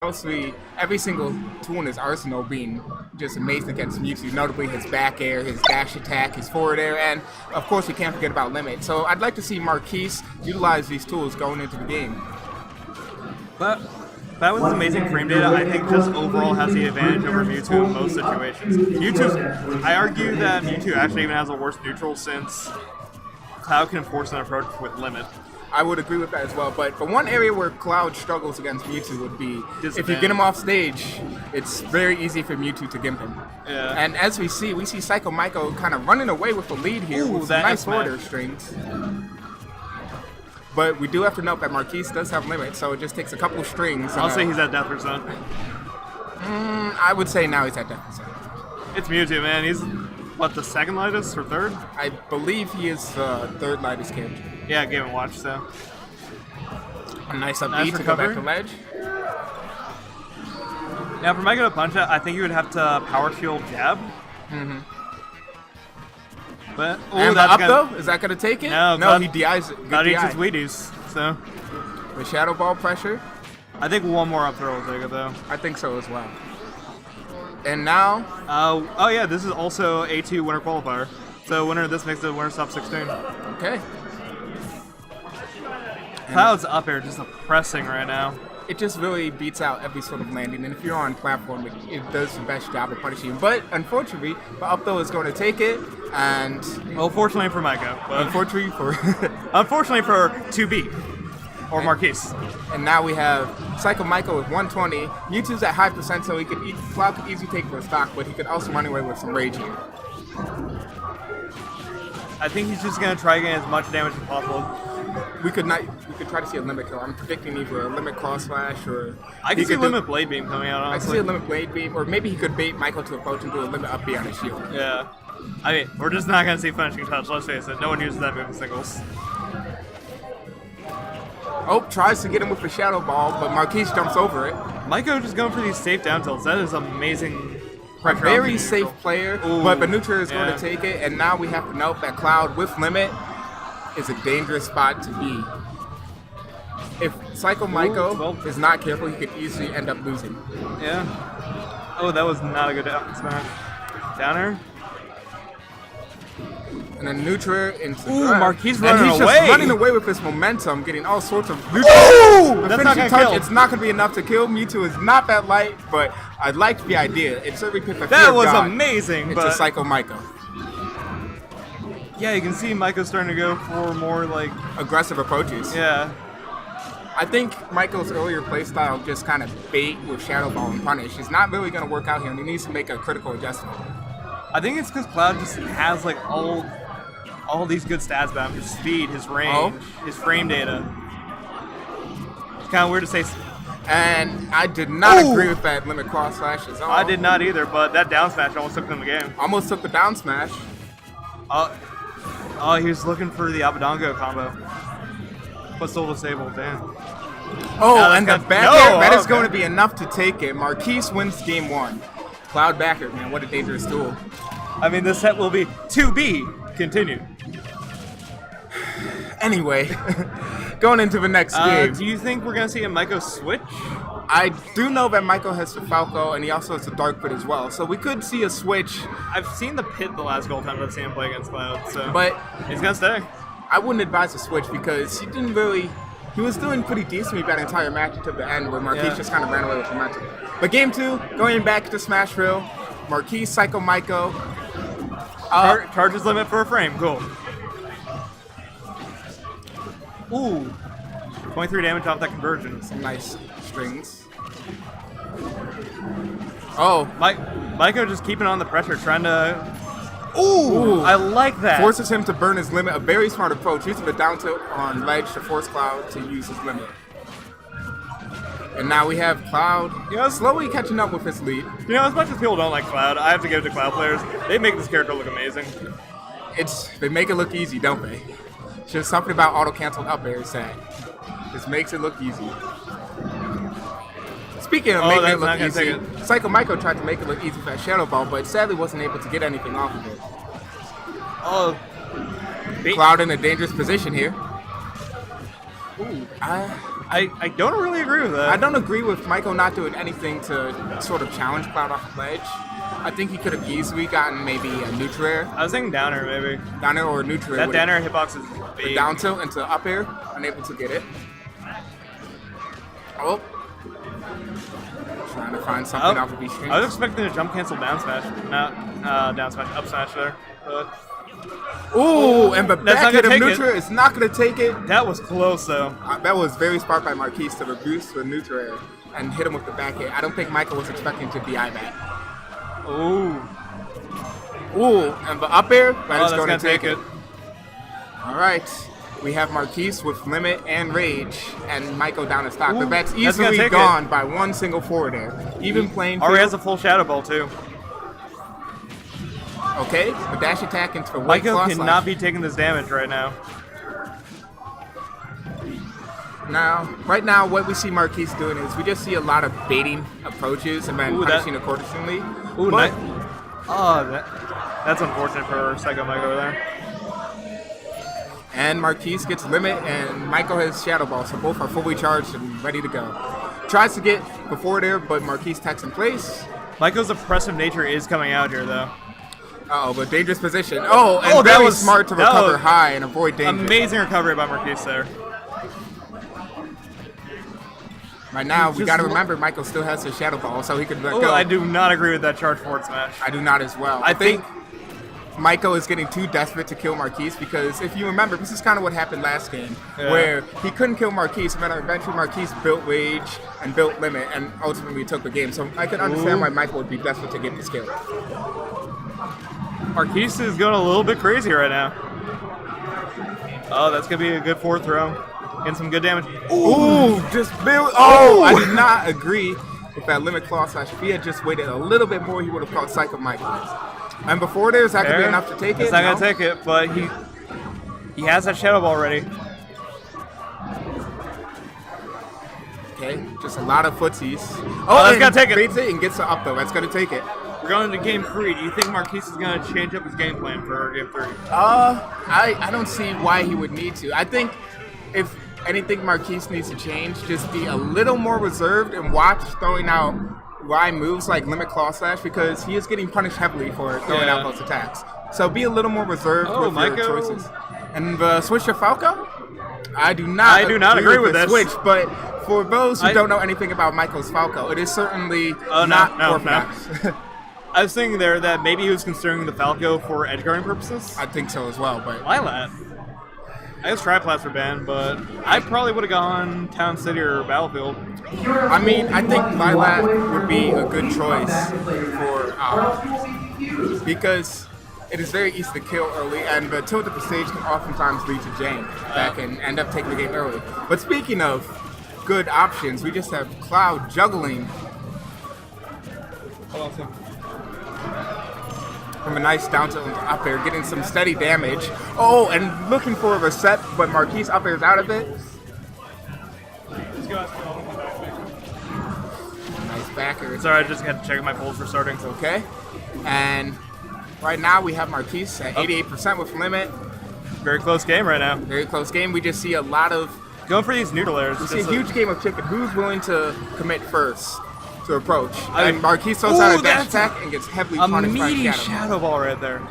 mostly every single tool in his arsenal being just amazing against Mewtwo, notably his back air, his dash attack, his forward air, and of course we can't forget about Limit. So I'd like to see Marquise utilize these tools going into the game. But that was amazing frame data. I think just overall has the advantage over Mewtwo in most situations. I argue that Mewtwo actually even has a worse neutral since Cloud can force an approach with Limit. I would agree with that as well, but the one area where Cloud struggles against Mewtwo would be if you get him off stage, it's very easy for Mewtwo to gimp him. Yeah. And as we see Psycho Maiko kind of running away with the lead here with some nice order strings. But we do have to note that Marquise does have Limit, so it just takes a couple strings. I'll say he's at death percent. I would say now he's at death percent. It's Mewtwo, man. He's, what, the second lightest or third? I believe he is the third lightest character. Yeah, Game & Watch, so. A nice up B to go back to ledge. Now, for Maiko to punch it, I think you would have to power shield jab. But, and the up though? Is that going to take it? No, he DIs it. Not eats his Wheaties, so. The Shadow Ball pressure? I think one more up throw will take it, though. I think so as well. And now? Oh yeah, this is also A2 winner qualifier. So winner of this makes it winner top 16. Okay. Cloud's up air just oppressing right now. It just really beats out every sort of landing, and if you're on platform, it does the best job of punishing you. But unfortunately, the up throw is going to take it, and well, fortunately for Maiko, but unfortunately for 2B or Marquise. And now we have Psycho Maiko with 120. Mewtwo's at high percent, so Cloud could easily take for a stock, but he could also run away with some rage here. I think he's just gonna try getting as much damage as possible. We could try to see a Limit kill. I'm predicting either a Limit Cross Slash or I can see Limit Blade Beam coming out, honestly. I can see a Limit Blade Beam, or maybe he could bait Maiko to approach and do a Limit up B on his shield. Yeah. I mean, we're just not gonna see finishing touch, let's face it. No one uses that move in singles. Oh, tries to get him with the Shadow Ball, but Marquise jumps over it. Maiko just going for these safe down tilts. That is amazing. A very safe player, but Venutra is going to take it, and now we have to note that Cloud with Limit is a dangerous spot to be. If Psycho Maiko is not careful, he could easily end up losing. Yeah. Oh, that was not a good down smash. Downer. And then Nutra into Marquise running away. Just running away with his momentum, getting all sorts of that's not gonna kill. It's not going to be enough to kill. Mewtwo is not that light, but I liked the idea. It certainly picked the That was amazing, but it's a Psycho Maiko. Yeah, you can see Maiko starting to go for more like aggressive approaches. Yeah. I think Maiko's earlier playstyle just kind of bait with Shadow Ball and punish is not really going to work out here, and he needs to make a critical adjustment. I think it's because Cloud just has like all these good stats about him: his speed, his range, his frame data. It's kind of weird to say. And I did not agree with that Limit Cross Slash at all. I did not either, but that down smash almost took them the game. Almost took the down smash. Oh, he was looking for the Abadango combo. But Soul Disable, damn. Oh, and the back air, that is going to be enough to take it. Marquise wins game 1. Cloud backer, man, what a dangerous tool. I mean, this set will be 2B. Continue. Anyway, going into the next game. Do you think we're going to see a Maiko switch? I do know that Maiko has the Falco, and he also has the Dark Pit as well, so we could see a switch. I've seen the Pit the last couple times I've seen him play against Cloud, so but he's going to stay. I wouldn't advise a switch because he was doing pretty decently that entire match until the end where Marquise just kind of ran away with the momentum. But game 2, going back to Smashville, Marquise, Psycho Maiko. Charges Limit for a frame, cool. Ooh, 23 damage off that conversion. Some nice strings. Oh, Maiko just keeping on the pressure, trying to. Ooh, I like that. Forces him to burn his limit. A very smart approach, using the down tilt on ledge to force Cloud to use his limit. And now we have Cloud, slowly catching up with his lead. You know, as much as people don't like Cloud, I have to give it to Cloud players. They make this character look amazing. They make it look easy, don't they? It's just something about auto-canceled up airs that just makes it look easy. Speaking of making it look easy, Psycho Maiko tried to make it look easy for that Shadow Ball, but sadly wasn't able to get anything off of it. Cloud in a dangerous position here. Ooh, I don't really agree with that. I don't agree with Michael not doing anything to sort of challenge Cloud off the ledge. I think he could have easily gotten maybe a neutral air. I was thinking down air maybe. Down air or neutral air. That down air hitbox is The big. down tilt into up air, unable to get it. Oh. Trying to find something off of these strings. I was expecting a jump cancel down smash. Not down smash, up smash there. But Ooh, and the That's back not hit gonna of take neutral is not going to take it. that was close though. That was very smart by Marquise to reduce the neutral air and hit him with the back hit. I don't think Michael was expecting to DI that. Ooh. Ooh, and the up air, that is That's going to gonna take take it. All right. We have Marquise with limit and rage, and Michael down to stock. But that's gonna easily take gone by one single forward air. Even playing Already field. has a full Shadow Ball too. Okay, the dash attack into the white Michael claw cannot slash. be taking this damage right now. Now, right now, what we see Marquise doing is we just see a lot of baiting approaches and then Ooh, punishing accordingly. Ooh, But that's unfortunate for Psycho Mike over there. And Marquise gets limit, and Michael has Shadow Ball, so both are fully charged and ready to go. Tries to get before there, but Marquise techs in place. Michael's oppressive nature is coming out here though. Uh-oh, but dangerous position. Oh, and Oh, that very was- smart to that recover was high and avoid danger. Amazing recovery by Marquise there. Right now, we Just got to lo- remember Michael still has his Shadow Ball, so he could let Oh, go. I do not agree with that charge forward smash. I do not as well. I think Michael is getting too desperate to kill Marquise because if you remember, this is kind of what happened last game, Yeah. where he couldn't kill Marquise, and then eventually Marquise built Rage and built Limit, and ultimately took the game. So I can understand why Michael would be desperate to get this kill. Marquise is going a little bit crazy right now. Oh, that's going to be a good forward throw. Getting some good damage. Ooh, just build. Oh, I did not agree with that Limit Claw slash. If he had just waited a little bit more, he would have caught Psycho Michael. And before there's that could be There. enough to take it. It's not No. going to take it, but he has that Shadow Ball ready. Okay, just a lot of footsies. Oh, that's and gotta take it. Beats it and gets it up though. That's gonna take it. We're going into game 3. Do you think Marquise is going to change up his game plan for game 3? I don't see why he would need to. I think if anything Marquise needs to change, just be a little more reserved and watch throwing out wide moves like Limit Claw Slash because he is getting punished heavily for throwing Yeah. out those attacks. So be a little more reserved Oh, with Michael. your choices. And the switch to Falco? I do not agree with the this. switch, but for those who I- don't know anything about Michael's Falco, it is certainly Oh, no, not no. orthodox. I was thinking there that maybe he was considering the Falco for edge guarding purposes. I think so as well, but Lilat. I guess Triplats were banned, but I probably would have gone Town City or Battlefield. I mean, I think Lilat would be a good choice for because it is very easy to kill early, and the tilt at the stage can oftentimes lead to Jane that can end up taking the game early. But speaking of good options, we just have Cloud juggling from a nice down tilt into up air, getting some steady damage. Oh, and looking for a reset, but Marquise up air's out of it. Nice backer. Sorry, I just had to check my polls for starting. Okay. And right now we have Marquise at 88% with limit. Very close game right now. Very close game. We just see a lot of, Going for these neutral airs. we see a just huge game of chicken. Who's willing to commit first to approach? I- And Marquise throws out Ooh, a dash that's attack and gets heavily a punished by meaty Shadow. Shadow Ball right there.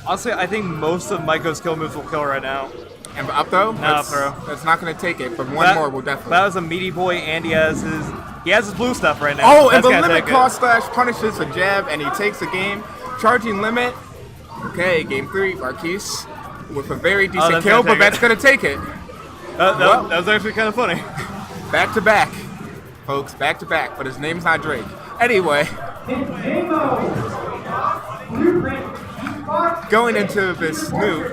Honestly, I think most of Maiko's kill moves will kill right now. And up throw? No, up throw. That's not going to take it, but one That- more will definitely. That was a meaty boy, and he has his blue stuff right now. Oh, and That's the gonna limit take it. cross slash punishes a jab, and he takes the game. Charging limit. Okay, game 3, Marquise with a very decent that's kill, gonna but take that's it. going to take it. Well- That was actually kind of funny. Back to back, folks, back to back, but his name's not Drake. Anyway, going into this new,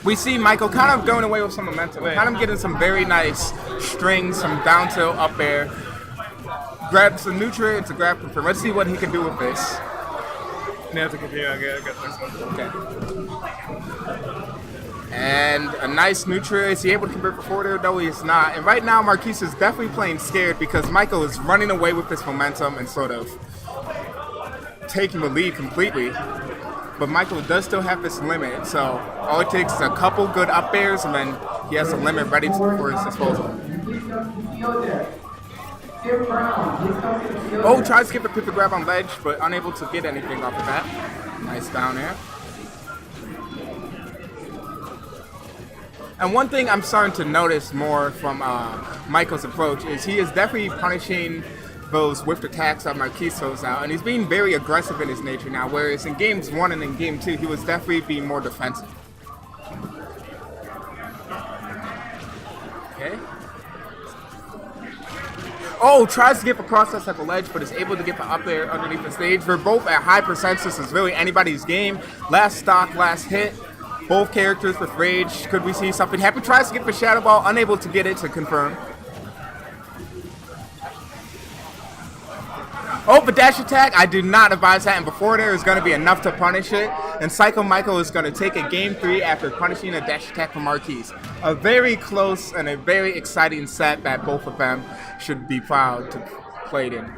we see Michael kind of going away with some momentum, kind of getting some very nice strings, some down tilt up air. Grabs the neutral into grab confirm. Let's see what he can do with this. You have to continue. I got this one. Okay. And a nice neutral. Is he able to convert before there? No, he is not. And right now, Marquise is definitely playing scared because Michael is running away with this momentum and sort of taking the lead completely. but Michael does still have this limit, so all it takes is a couple good up airs, and then he has a limit ready for his disposal. Oh, tries to get the pivot grab on ledge, but unable to get anything off of that. Nice down air. And one thing I'm starting to notice more from Michael's approach is he is definitely punishing those whiffed attacks that Marquise throws out, and he's being very aggressive in his nature now, whereas in games 1 and in game 2, he was definitely being more defensive. Okay. Oh, tries to get the process at the ledge, but is able to get the up there underneath the stage. They're both at high percents. This is really anybody's game. Last stock, last hit. Both characters with rage. Could we see something happen? Tries to get the Shadow Ball, unable to get it to confirm. Oh, the dash attack, I do not advise that, and before there is going to be enough to punish it, and Psycho Michael is going to take a game 3 after punishing a dash attack from Marquise. A very close and a very exciting set that both of them should be proud to play in.